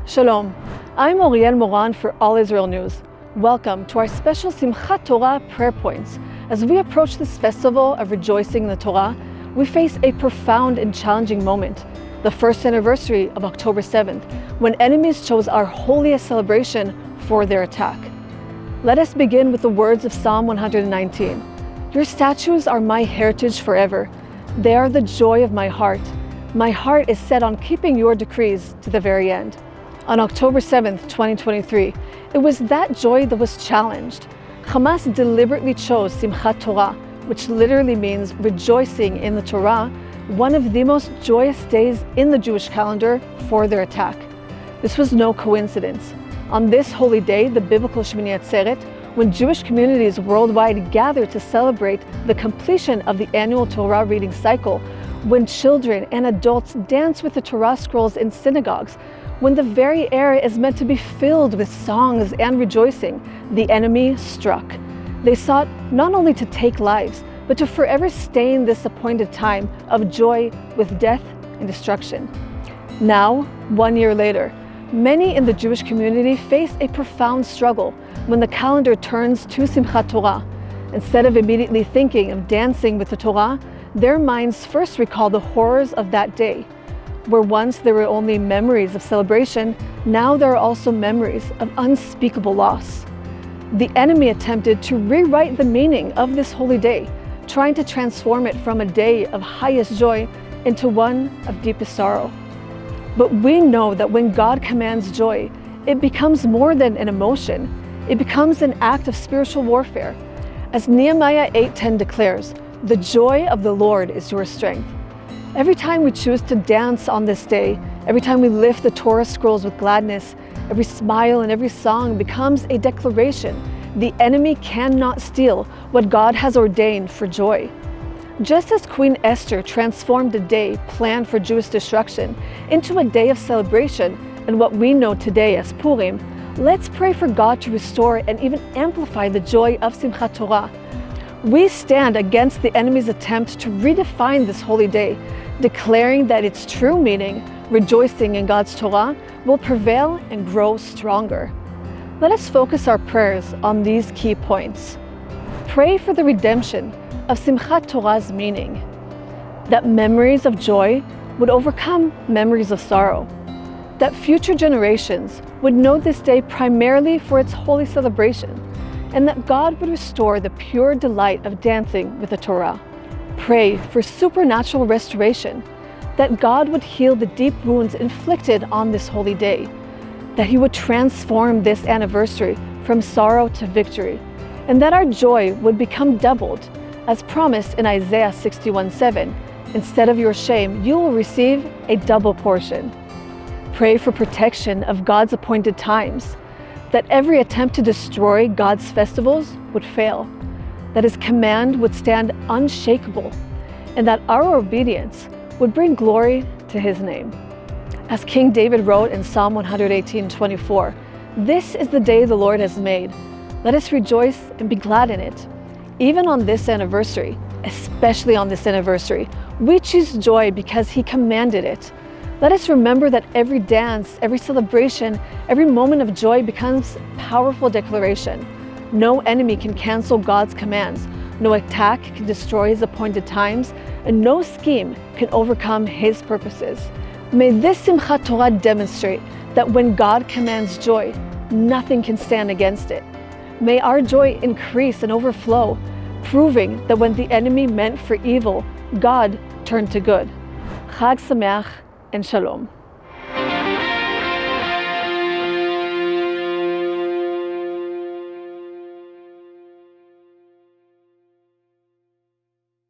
Shalom, I'm Oriel Moran for All Israel News. Welcome to our special Simchat Torah prayer points. As we approach this festival of rejoicing in the Torah, we face a profound and challenging moment, the first anniversary of October 7th, when enemies chose our holiest celebration for their attack. Let us begin with the words of Psalm 119. Your statutes are my heritage forever. They are the joy of my heart. My heart is set on keeping your decrees to the very end. On October 7th, 2023, it was that joy that was challenged. Hamas deliberately chose Simchat Torah, which literally means rejoicing in the Torah, one of the most joyous days in the Jewish calendar, for their attack. This was no coincidence. On this holy day, the biblical Shmini Atzeret, when Jewish communities worldwide gather to celebrate the completion of the annual Torah reading cycle, when children and adults dance with the Torah scrolls in synagogues, when the very air is meant to be filled with songs and rejoicing, the enemy struck. They sought not only to take lives, but to forever stain this appointed time of joy with death and destruction. Now, 1 year later, many in the Jewish community face a profound struggle when the calendar turns to Simchat Torah. Instead of immediately thinking of dancing with the Torah, their minds first recall the horrors of that day. Where once there were only memories of celebration, now there are also memories of unspeakable loss. The enemy attempted to rewrite the meaning of this holy day, trying to transform it from a day of highest joy into one of deepest sorrow. But we know that when God commands joy, it becomes more than an emotion. It becomes an act of spiritual warfare. As Nehemiah 8:10 declares, "The joy of the Lord is your strength." Every time we choose to dance on this day, every time we lift the Torah scrolls with gladness, every smile and every song becomes a declaration. The enemy cannot steal what God has ordained for joy. Just as Queen Esther transformed a day planned for Jewish destruction into a day of celebration and what we know today as Purim, let's pray for God to restore and even amplify the joy of Simchat Torah. We stand against the enemy's attempt to redefine this holy day, declaring that its true meaning, rejoicing in God's Torah, will prevail and grow stronger. Let us focus our prayers on these key points. Pray for the redemption of Simchat Torah's meaning, that memories of joy would overcome memories of sorrow, that future generations would know this day primarily for its holy celebration, and that God would restore the pure delight of dancing with the Torah. Pray for supernatural restoration, that God would heal the deep wounds inflicted on this holy day, that He would transform this anniversary from sorrow to victory, and that our joy would become doubled, as promised in Isaiah 61:7. Instead of your shame, you will receive a double portion. Pray for protection of God's appointed times, that every attempt to destroy God's festivals would fail, that His command would stand unshakable, and that our obedience would bring glory to His name. As King David wrote in Psalm 118:24, "This is the day the Lord has made. Let us rejoice and be glad in it." Even on this anniversary, especially on this anniversary, we choose joy because He commanded it. Let us remember that every dance, every celebration, every moment of joy becomes a powerful declaration. No enemy can cancel God's commands. No attack can destroy His appointed times, and no scheme can overcome His purposes. May this Simchat Torah demonstrate that when God commands joy, nothing can stand against it. May our joy increase and overflow, proving that when the enemy meant for evil, God turned to good. Chag Sameach and Shalom.